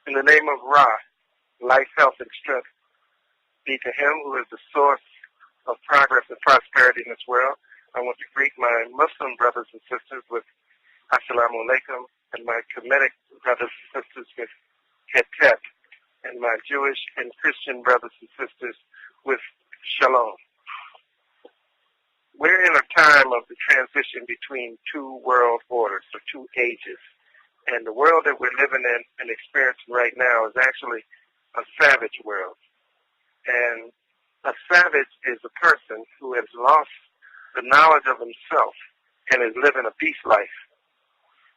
In the name of Ra, life, health, and strength be to him who is the source of progress and prosperity in this world. I want to greet my Muslim brothers and sisters with Assalamu alaikum, and my Kemetic brothers and sisters with Het, and my Jewish and Christian brothers and sisters with Shalom. We're in a time of the transition between two world orders, or two ages. And the world that we're living in and experiencing right now is actually a savage world. And a savage is a person who has lost the knowledge of himself and is living a beast life.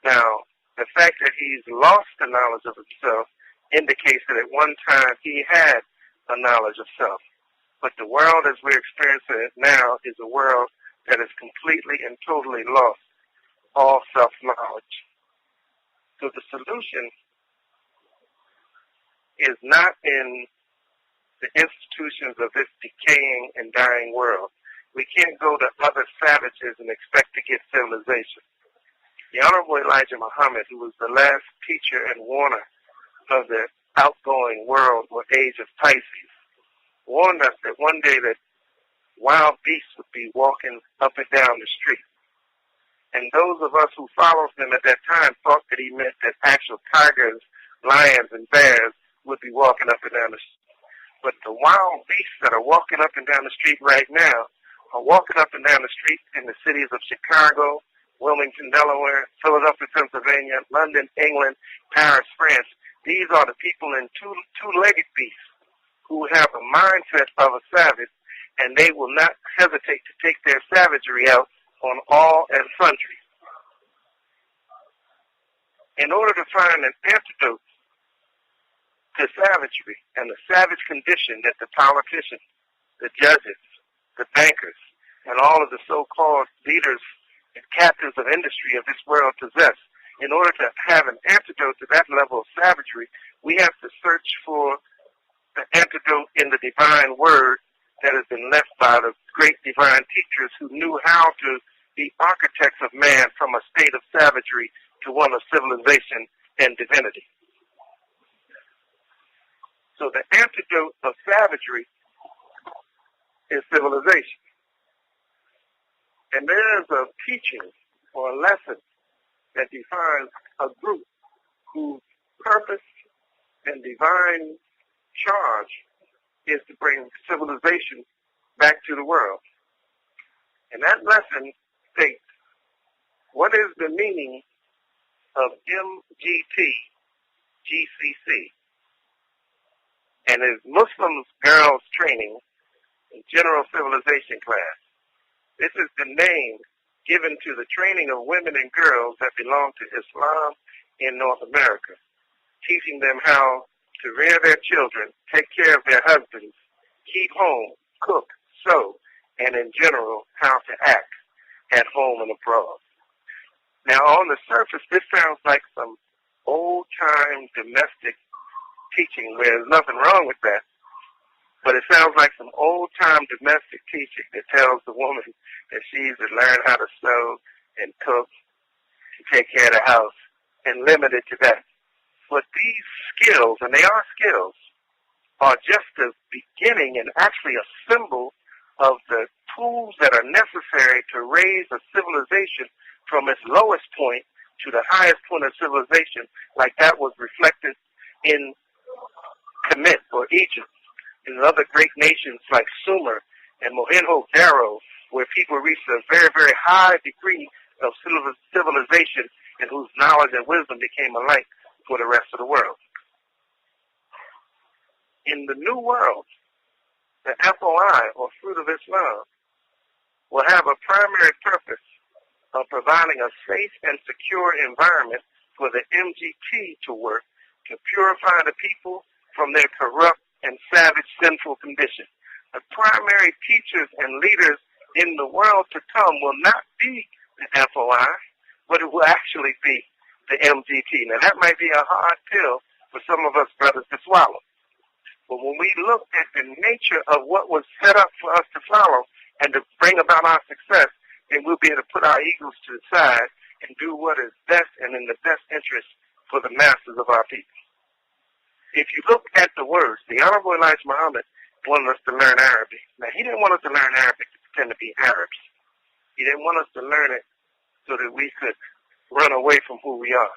Now, the fact that he's lost the knowledge of himself indicates that at one time he had a knowledge of self. But the world as we're experiencing it now is a world that has completely and totally lost all self-knowledge. So the solution is not in the institutions of this decaying and dying world. We can't go to other savages and expect to get civilization. The Honorable Elijah Muhammad, who was the last teacher and warner of the outgoing world or age of Pisces, warned us that one day that wild beasts would be walking up and down the street. And those of us who followed him at that time thought that he meant that actual tigers, lions, and bears would be walking up and down the street. But the wild beasts that are walking up and down the street right now are walking up and down the street in the cities of Chicago, Wilmington, Delaware, Philadelphia, Pennsylvania, London, England, Paris, France. These are the people in two-legged beasts who have a mindset of a savage, and they will not hesitate to take their savagery out on all and sundry. In order to find an antidote to savagery and the savage condition that the politicians, the judges, the bankers, and all of the so-called leaders and captains of industry of this world possess, in order to have an antidote to that level of savagery, we have to search for the antidote in the divine word that has been left by the great divine teachers who knew how to be architects of man from a state of savagery to one of civilization and divinity. So the antidote of savagery is civilization. And there is a teaching or a lesson that defines a group whose purpose and divine charge is to bring civilization back to the world. And that lesson states, what is the meaning of MGT GCC? And is Muslims girls training in general civilization class. This is the name given to the training of women and girls that belong to Islam in North America, teaching them how to rear their children, take care of their husbands, keep home, cook, sew, and in general, how to act at home and abroad. Now, on the surface, this sounds like some old-time domestic teaching where there's nothing wrong with that, but it sounds like some old-time domestic teaching that tells the woman that she's to learn how to sew and cook and take care of the house and limit it to that. But these skills, and they are skills, are just the beginning and actually a symbol of the tools that are necessary to raise a civilization from its lowest point to the highest point of civilization, like that was reflected in Kemet or Egypt, and other great nations like Sumer and Mohenjo-Daro, where people reached a very, very high degree of civilization and whose knowledge and wisdom became a light for the rest of the world. In the new world, the FOI, or Fruit of Islam, will have a primary purpose of providing a safe and secure environment for the MGT to work to purify the people from their corrupt and savage sinful condition. The primary teachers and leaders in the world to come will not be the FOI, but it will actually be the MGT. Now, that might be a hard pill for some of us brothers to swallow. But when we look at the nature of what was set up for us to follow and to bring about our success, then we'll be able to put our egos to the side and do what is best and in the best interest for the masses of our people. if you look at the words, the Honorable Elijah Muhammad wanted us to learn Arabic. Now, he didn't want us to learn Arabic to pretend to be Arabs. He didn't want us to learn it so that we could run away from who we are.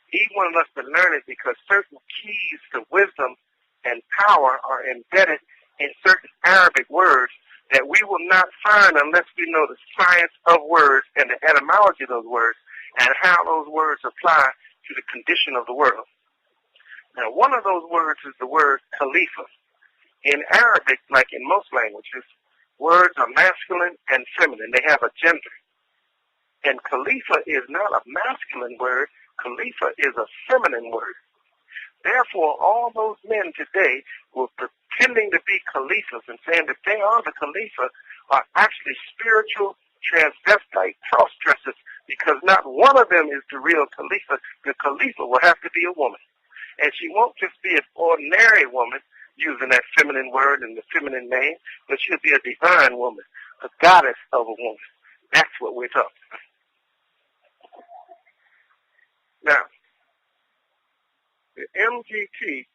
He wanted us to learn it because certain keys to wisdom and power are embedded in certain Arabic words that we will not find unless we know the science of words and the etymology of those words and how those words apply to the condition of the world. Now, one of those words is the word Khalifa. In Arabic, like in most languages, words are masculine and feminine. They have a gender. And Khalifa is not a masculine word. Khalifa is a feminine word. Therefore, all those men today who are pretending to be Khalifas and saying that they are the Khalifa are actually spiritual transvestite cross-dressers because not one of them is the real Khalifa. The Khalifa will have to be a woman. And she won't just be an ordinary woman using that feminine word and the feminine name, but she'll be a divine woman, a goddess of a woman. That's what we're talking about. Now, the MGT,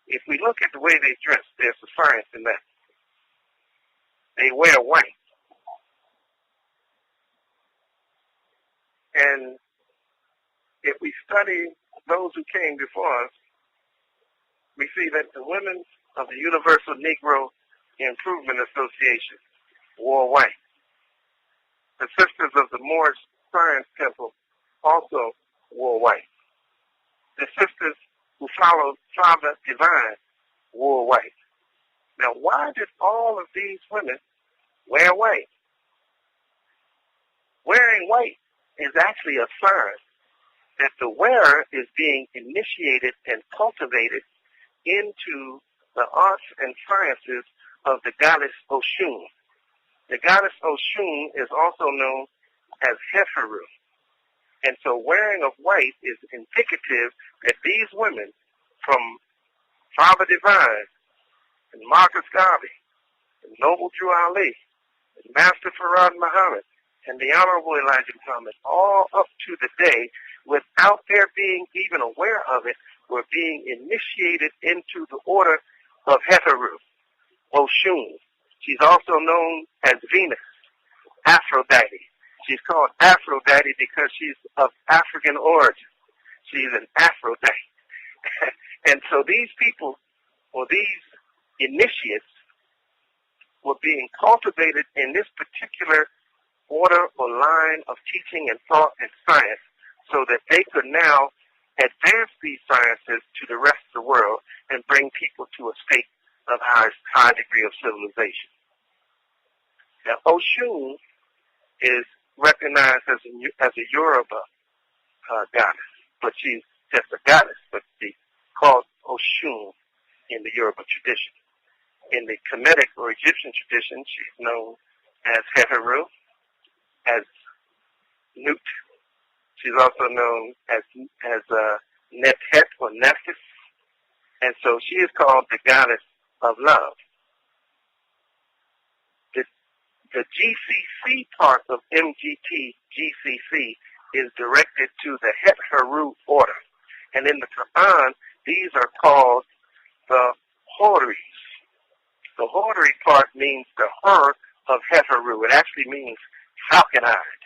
if we look at the way they dress, there's a science in that. They wear white. And if we study those who came before us, we see that the women of the Universal Negro Improvement Association wore white. The sisters of the Moorish Science Temple also wore white. The sisters who followed Father Divine wore white. Now, why did all of these women wear white? Wearing white is actually a sign that the wearer is being initiated and cultivated into the arts and sciences of the goddess Oshun. The goddess Oshun is also known as Het Heru. And so wearing of white is indicative that these women, from Father Divine and Marcus Garvey and Noble Drew Ali and Master Farad Muhammad and the Honorable Elijah Muhammad, all up to the day, without their being even aware of it, were being initiated into the order of Het Heru, Oshun. She's also known as Venus, Aphrodite. She's called Aphrodite because she's of African origin. She's an Aphrodite. And so these people, or these initiates, were being cultivated in this particular order or line of teaching and thought and science so that they could now advance these sciences to the rest of the world and bring people to a state of high degree of civilization. Now, Oshun is recognized as a Yoruba goddess, but she's just a goddess, but she's called Oshun in the Yoruba tradition. In the Kemetic or Egyptian tradition, she's known as Het Heru, as Nut. She's also known as Nethet or Nephthys, and so she is called the goddess of love. The GCC part of MGT GCC is directed to the Het Heru order. And in the Quran, these are called the Horis. The Hori part means the Her of Het Heru. It actually means falcon-eyed.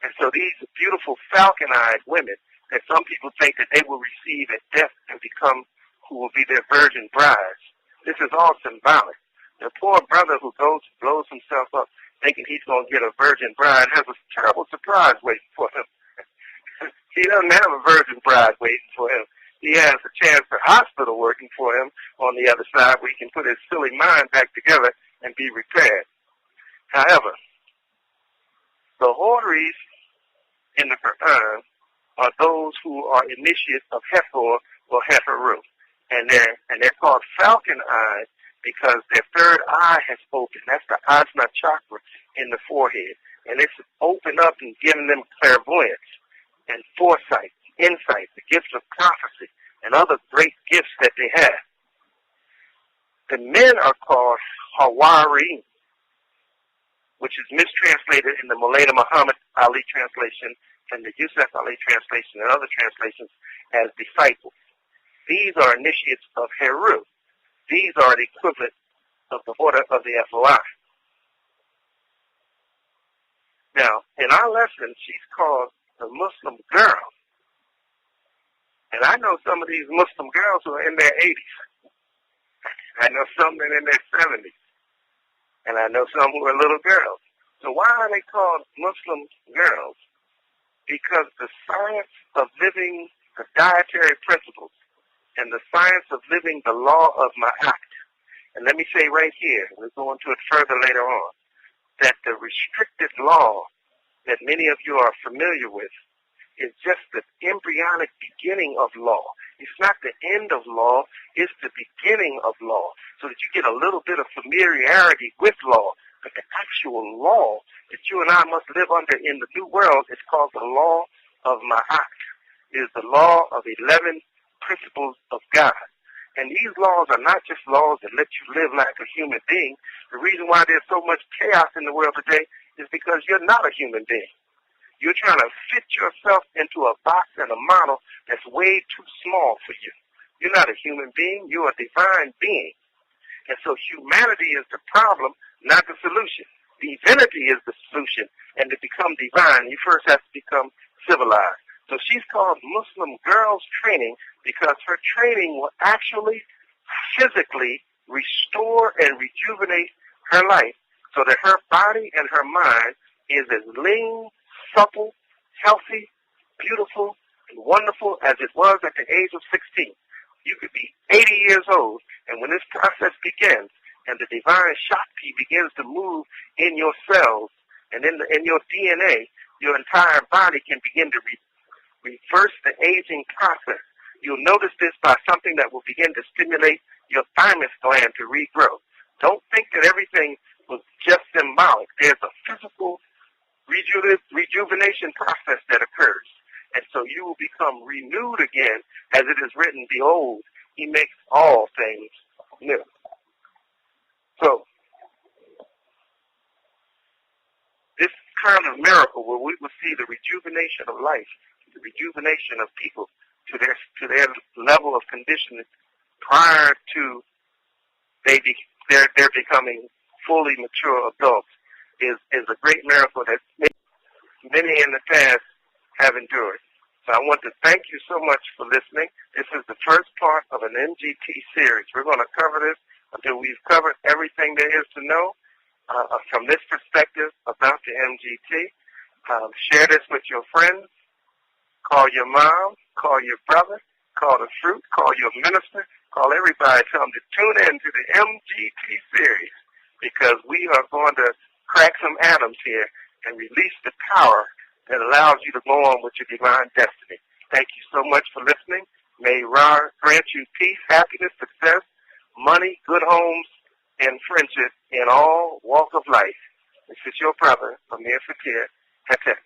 And so these beautiful falcon-eyed women that some people think that they will receive at death and become who will be their virgin brides. This is all symbolic. The poor brother who goes and blows himself up thinking he's going to get a virgin bride has a terrible surprise waiting for him. He doesn't have a virgin bride waiting for him. He has a chance for hospital working for him on the other side where he can put his silly mind back together and be repaired. However, the Horis in the Quran are those who are initiates of Hathor or Het Heru. And they're called falcon-eyed because their third eye has opened. That's the Ajna chakra in the forehead. And it's opened up and given them clairvoyance and foresight, insight, the gifts of prophecy, and other great gifts that they have. The men are called Hawari, which is mistranslated in the Maulana Muhammad Ali translation and the Yusuf Ali translation and other translations as disciples. These are initiates of Heru. These are the equivalent of the order of the FOI. Now, in our lesson, she's called the Muslim girl. And I know some of these Muslim girls who are in their 80s. I know some that are in their 70s. And I know some who are little girls. So why are they called Muslim girls? Because the science of living the dietary principles and the science of living the law of ma'at. And let me say right here, we'll go into it further later on, that the restricted law that many of you are familiar with is just the embryonic beginning of law. It's not the end of law, it's the beginning of law, so that you get a little bit of familiarity with law. But the actual law that you and I must live under in the new world is called the law of ma'at. It is the law of 11 principles of God. And these laws are not just laws that let you live like a human being. The reason why there's so much chaos in the world today is because you're not a human being. You're trying to fit yourself into a box and a model that's way too small for you. You're not a human being. You're a divine being. And so humanity is the problem, not the solution. Divinity is the solution. And to become divine, you first have to become civilized. So she's called Muslim Girls Training because her training will actually physically restore and rejuvenate her life so that her body and her mind is as lean, supple, healthy, beautiful, and wonderful as it was at the age of 16. You could be 80 years old, and when this process begins and the divine Shakti begins to move in your cells and in your DNA, your entire body can begin to reverse the aging process. You'll notice this by something that will begin to stimulate your thymus gland to regrow. Don't think that everything was just symbolic. There's a physical rejuvenation process that occurs. And so you will become renewed again, as it is written, behold, he makes all things new. So, this kind of miracle where we will see the rejuvenation of life, the rejuvenation of people to their level of conditioning prior to they're becoming fully mature adults is a great miracle that many in the past have endured. So I want to thank you so much for listening. This is the first part of an MGT series. We're going to cover this until we've covered everything there is to know from this perspective about the MGT. Share this with your friends. Call your mom. Call your brother. Call the fruit. Call your minister. Call everybody. Tell them to tune in to the MGT series because we are going to crack some atoms here and release the power that allows you to go on with your divine destiny. Thank you so much for listening. May Ra grant you peace, happiness, success, money, good homes, and friendship in all walks of life. This is your brother, Amir Fatir, Het Heru.